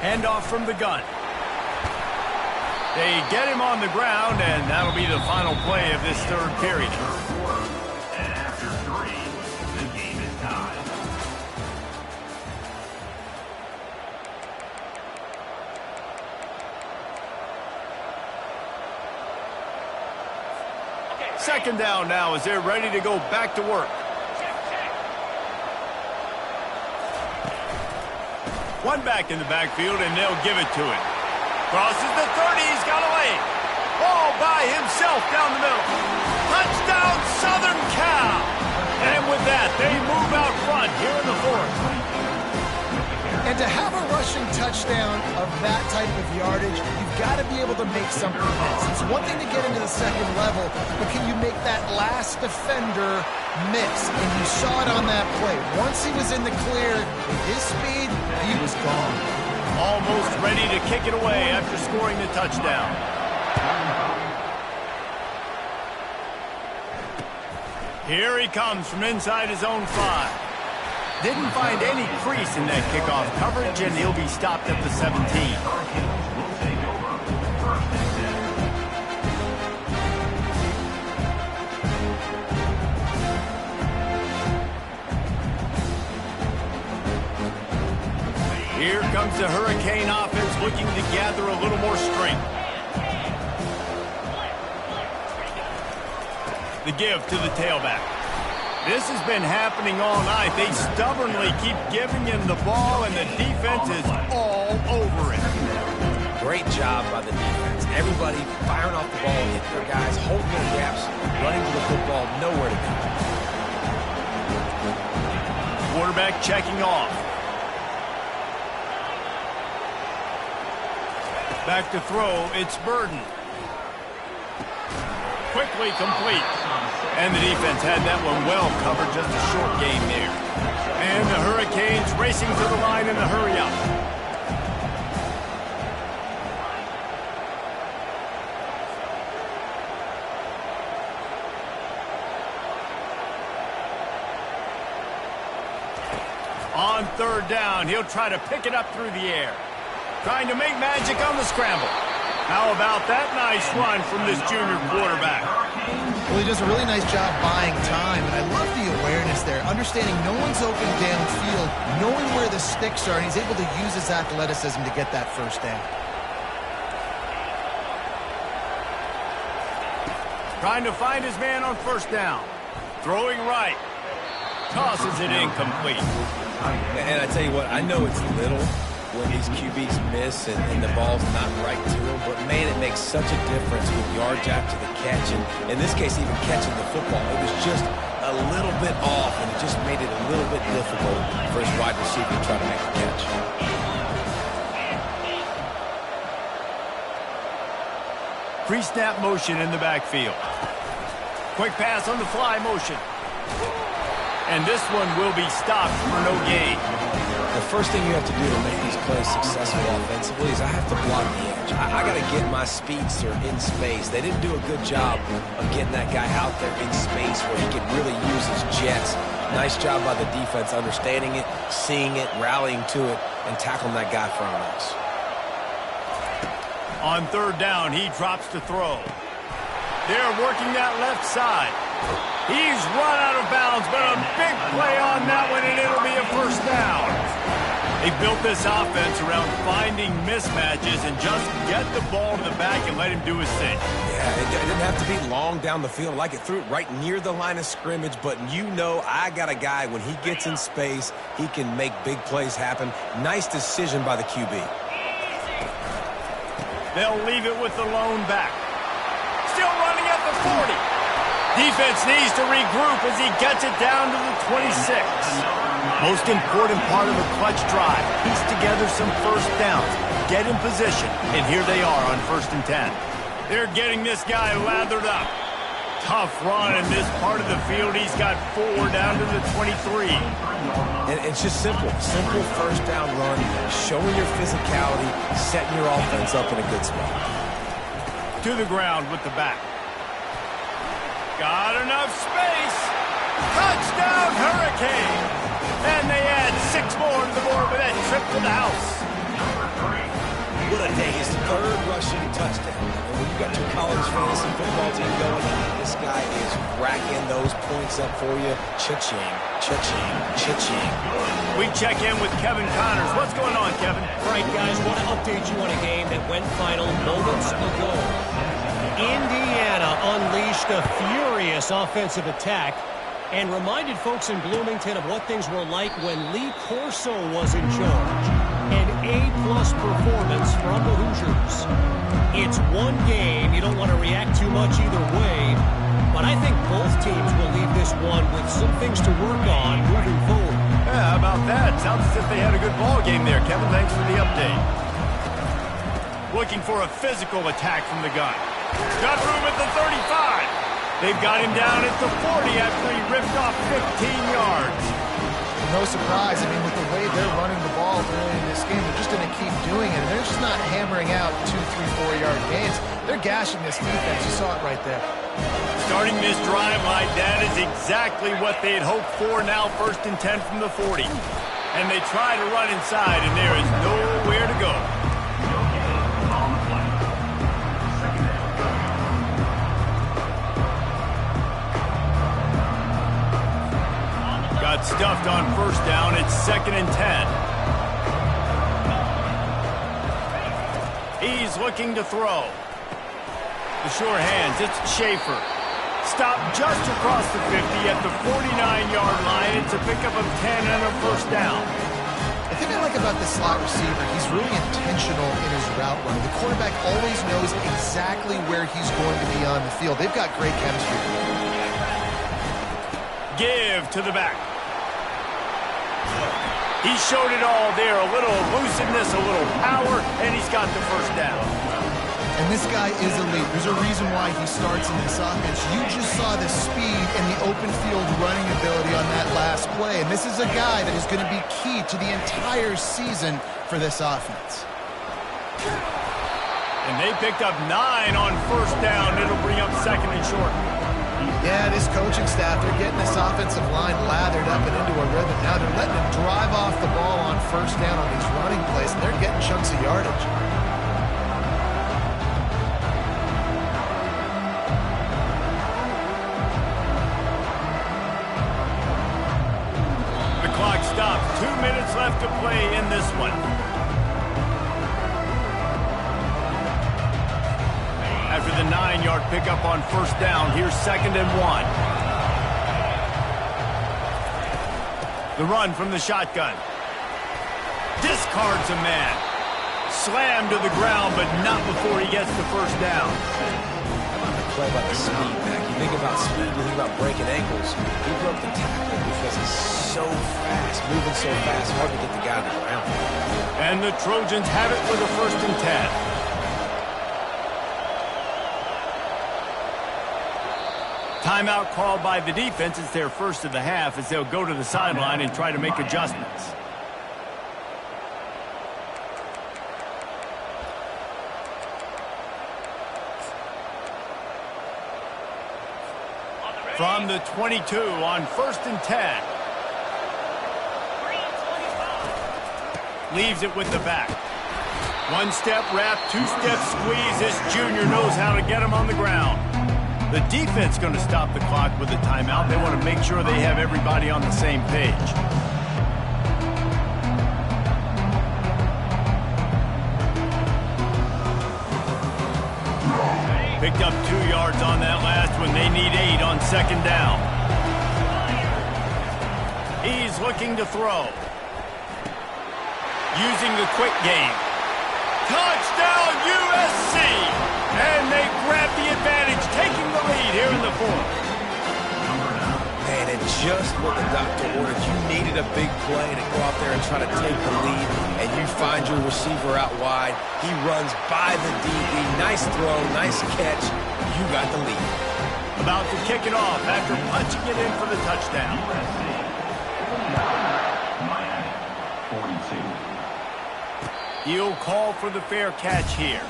Handoff from the gun. They get him on the ground, and that'll be the final play of this third period. And after 3, the game is tied. Second down now as they're ready to go back to work. One back in the backfield, and they'll give it to him. Crosses the 30, he's got a lane. All by himself down the middle. Touchdown, Southern Cal! And with that, they move out front here in the fourth. And to have a rushing touchdown of that type of yardage, you've got to be able to make something miss. It's one thing to get into the second level, but can you make that last defender miss? And you saw it on that play. Once he was in the clear, with his speed, he was gone. Almost ready to kick it away after scoring the touchdown. Here he comes from inside his own 5. Didn't find any crease in that kickoff coverage, and he'll be stopped at the 17. Here comes the Hurricane offense looking to gather a little more strength. The give to the tailback. This has been happening all night. They stubbornly keep giving him the ball, and the defense is all over it. Great job by the defense. Everybody firing off the ball, hitting their guys, holding their gaps, running to the football, nowhere to go. Quarterback checking off. Back to throw, it's Burden. Quickly complete. And the defense had that one well covered, just a short game there. And the Hurricanes racing to the line in the hurry-up. On third down, he'll try to pick it up through the air. Trying to make magic on the scramble. How about that nice run from this junior quarterback? Well, he does a really nice job buying time, and I love the awareness there, understanding no one's open downfield, knowing where the sticks are, and he's able to use his athleticism to get that first down. Trying to find his man on first down. Throwing right. Tosses it incomplete. And I tell you what, I know it's little when these QBs miss and the ball's not right to them, but man, it makes such a difference with yards after the catch, and in this case, even catching the football. It was just a little bit off, and it just made it a little bit difficult for his wide receiver to try to make the catch. Pre-snap motion in the backfield. Quick pass on the fly motion. And this one will be stopped for no gain. The first thing you have to do to make these plays successful offensively is I have to block the edge. I got to get my speedster in space. They didn't do a good job of getting that guy out there in space where he could really use his jets. Nice job by the defense understanding it, seeing it, rallying to it, and tackling that guy from us. On third down, he drops to throw. They're working that left side. He's run out of bounds, but a big play on that one, and it'll be a first down. They built this offense around finding mismatches and just get the ball to the back and let him do his thing. Yeah, it didn't have to be long down the field. Like it threw it right near the line of scrimmage, but you know I got a guy, when he gets in space, he can make big plays happen. Nice decision by the QB. They'll leave it with the lone back. Still running at the 40. Defense needs to regroup as he gets it down to the 26. Most important part of a clutch drive. Piece together some first downs. Get in position. And here they are on 1st and 10. They're getting this guy lathered up. Tough run in this part of the field. He's got 4 down to the 23. And it's just simple. Simple first down run, showing your physicality, setting your offense up in a good spot. To the ground with the back. Got enough space. Touchdown, Hurricane. And they add 6 more to the board with that trip to the house. What a day. His 3rd rushing touchdown. And when you got your college fantasy football team going, this guy is racking those points up for you. Cha-ching, cha-ching, cha-ching. We check in with Kevin Connors. What's going on, Kevin? All right, guys, want to update you on a game that went final moments ago. Indiana unleashed a furious offensive attack and reminded folks in Bloomington of what things were like when Lee Corso was in charge. An A-plus performance from the Hoosiers. It's one game. You don't want to react too much either way, but I think both teams will leave this one with some things to work on moving forward. Yeah, how about that? Sounds as if they had a good ball game there, Kevin. Thanks for the update. Looking for a physical attack from the gun. Got room at the 35. They've got him down at the 40 after he ripped off 15 yards. No surprise. I mean, with the way they're running the ball early in this game, they're just going to keep doing it. And they're just not hammering out 2, 3, 4-yard gains. They're gashing this defense. You saw it right there. Starting this drive like that is exactly what they had hoped for. Now 1st and 10 from the 40. And they try to run inside, and there is nowhere to go. Got stuffed on 1st down. It's 2nd and 10. He's looking to throw. The sure hands. It's Schaefer. Stopped just across the 50 at the 49-yard line. It's a pickup of 10 and a 1st down. The thing I like about the slot receiver, he's really intentional in his route run. The quarterback always knows exactly where he's going to be on the field. They've got great chemistry. Give to the back. He showed it all there. A little elusiveness, a little power, and he's got the 1st down. And this guy is elite. There's a reason why he starts in this offense. You just saw the speed and the open field running ability on that last play. And this is a guy that is going to be key to the entire season for this offense. And they picked up 9 on 1st down. It'll bring up 2nd and short. Yeah, this coaching staff, they're getting this offensive line lathered up and into a rhythm. Now they're letting him drive off the ball on 1st down on these running plays, and they're getting chunks of yardage. The clock stops. 2 minutes left to play in this one. After the 9-yard pickup on 1st down, here's 2nd and 1. The run from the shotgun. Discards a man. Slammed to the ground, but not before he gets the 1st down. How about the play about the speed, Mac? You think about speed, you think about breaking ankles. He broke the tackle because he's so fast, moving so fast, hard to get the guy to the ground. And the Trojans have it with a 1st and 10. Timeout called by the defense. It's their 1st of the half as they'll go to the sideline and try to make adjustments. From the 22 on 1st and 10. Leaves it with the back. 1-step wrap, 2-step squeeze. This junior knows how to get him on the ground. The defense going to stop the clock with a timeout. They want to make sure they have everybody on the same page. Picked up 2 yards on that last one. They need 8 on 2nd down. He's looking to throw. Using the quick game. Touchdown USC! And they grab the advantage, taking the lead here in the 4th. Man, and just what the doctor ordered. You needed a big play to go out there and try to take the lead, and you find your receiver out wide. He runs by the DB. Nice throw, nice catch. You got the lead. About to kick it off after punching it in for the touchdown. Miami, 42. He'll call for the fair catch here.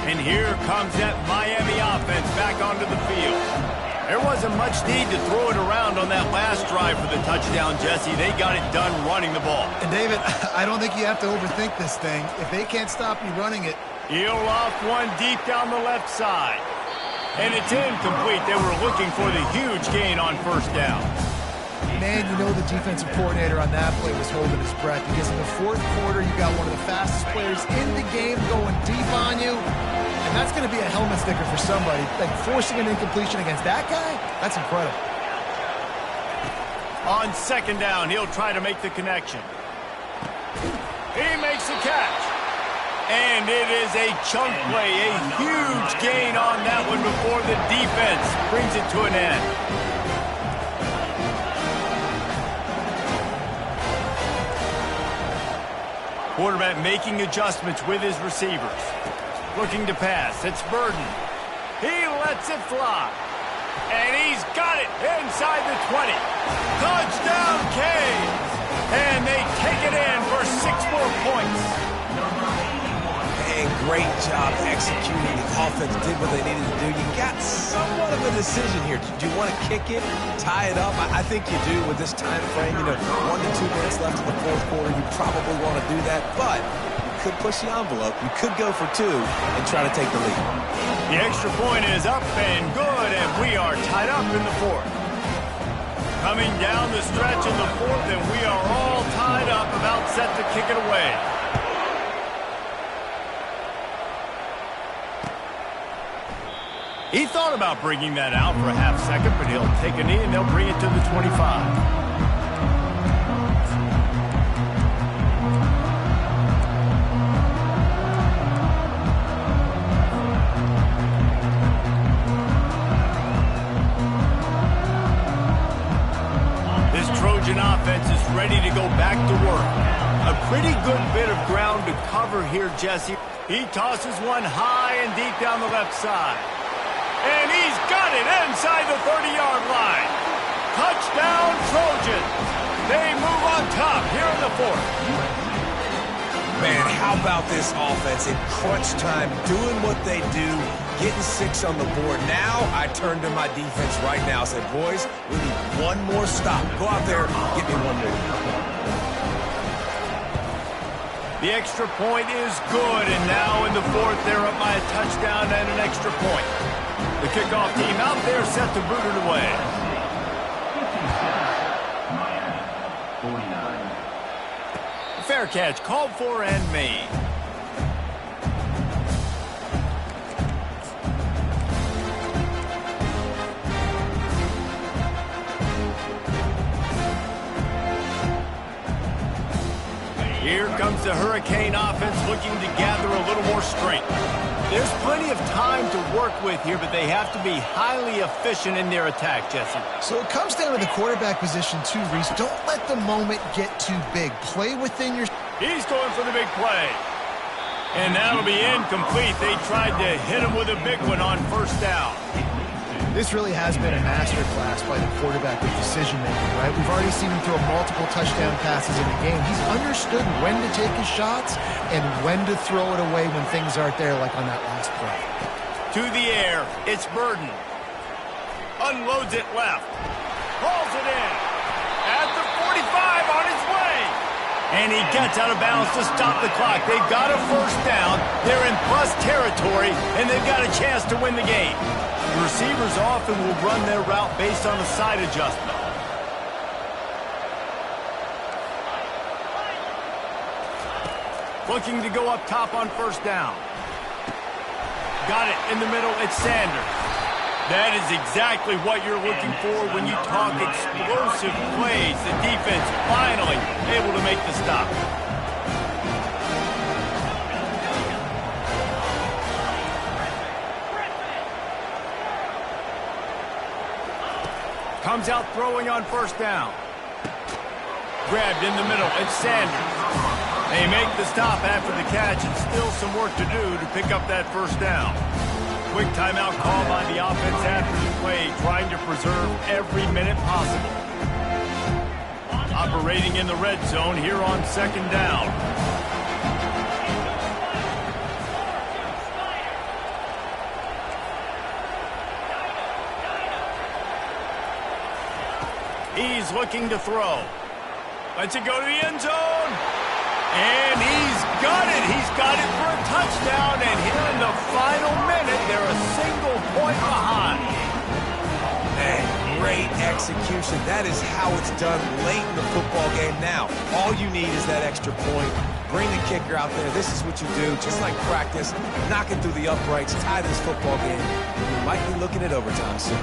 And here comes that Miami offense back onto the field. There wasn't much need to throw it around on that last drive for the touchdown, Jesse. They got it done running the ball. And David, I don't think you have to overthink this thing. If they can't stop you running it. He'll off one deep down the left side. And it's incomplete. They were looking for the huge gain on first down. Man, you know the defensive coordinator on that play was holding his breath because in the fourth quarter, you got one of the fastest players in the game going deep on you. And that's going to be a helmet sticker for somebody. Like forcing an incompletion against that guy, that's incredible. On second down, he'll try to make the connection. He makes the catch. And it is a chunk play, a huge gain on that one before the defense brings it to an end. Quarterback making adjustments with his receivers. Looking to pass. It's Burden. He lets it fly. And he's got it inside the 20. Touchdown, Canes! And they take it in for 6 more points. And great job executing. The offense did what they needed to do. You got somewhat of a decision here. Do you want to kick it, tie it up? I think you do with this time frame. 1 to 2 minutes left in the fourth quarter. You probably want to do that, but you could push the envelope. You could go for 2 and try to take the lead. The extra point is up and good, and we are tied up in the fourth. Coming down the stretch in the fourth, and we are all tied up, about set to kick it away. He thought about bringing that out for a half second, but he'll take a knee and they'll bring it to the 25. This Trojan offense is ready to go back to work. A pretty good bit of ground to cover here, Jesse. He tosses one high and deep down the left side. And he's got it inside the 30-yard line. Touchdown, Trojans. They move on top here in the fourth. Man, how about this offense in crunch time, doing what they do, getting 6 on the board. Now I turn to my defense right now and say, boys, we need one more stop. Go out there, get me one more. The extra point is good, and now in the fourth, they're up by a touchdown and an extra point. The kickoff team out there set to boot it away. Miami, 49. Fair catch called for and made. Here comes the Hurricane offense looking to gather a little more strength. There's plenty of time to work with here, but they have to be highly efficient in their attack, Jesse. So it comes down to the quarterback position too, Reese. Don't let the moment get too big. Play within your... He's going for the big play. And that'll be incomplete. They tried to hit him with a big one on first down. This really has been a masterclass by the quarterback with decision-making, right? We've already seen him throw multiple touchdown passes in the game. He's understood when to take his shots and when to throw it away when things aren't there, like on that last play. To the air, it's Burden. Unloads it left. Hauls it in. At the 45 on his way. And he gets out of bounds to stop the clock. They've got a first down. They're in plus territory, and they've got a chance to win the game. The receivers often will run their route based on a side adjustment. Looking to go up top on first down. Got it in the middle. It's Sanders. That is exactly what you're looking for when you talk explosive plays. The defense finally able to make the stop. Comes out throwing on first down. Grabbed in the middle. It's Sanders. They make the stop after the catch, and still some work to do to pick up that first down. Quick timeout call by the offense after the play, trying to preserve every minute possible. Operating in the red zone here on second down. He's looking to throw. Lets it go to the end zone. And he's got it. He's got it for a touchdown. And here in the final minute, they're a single point behind. Man, great execution. That is how it's done late in the football game now. All you need is that extra point. Bring the kicker out there. This is what you do, just like practice. Knock it through the uprights, tie this football game. You might be looking at overtime soon.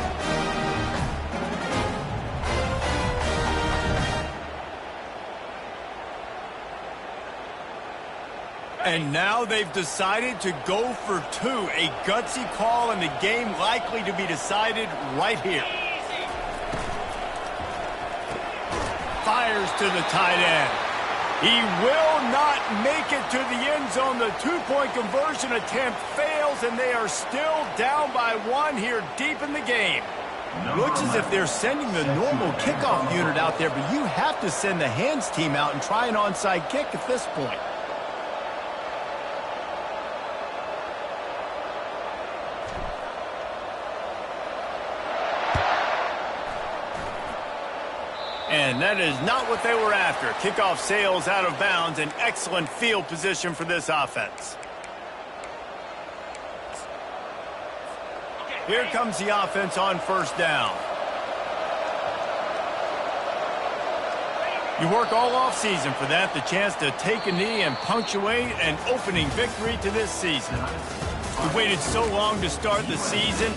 And now they've decided to go for two. A gutsy call, and the game likely to be decided right here. Fires to the tight end. He will not make it to the end zone. The two-point conversion attempt fails, and they are still down by one here deep in the game. Looks as if they're sending the normal kickoff unit out there, but you have to send the hands team out and try an onside kick at this point. And that is not what they were after. Kickoff sails out of bounds. An excellent field position for this offense. Here comes the offense on first down. You work all offseason for that, the chance to take a knee and punctuate an opening victory to this season. We waited so long to start the season.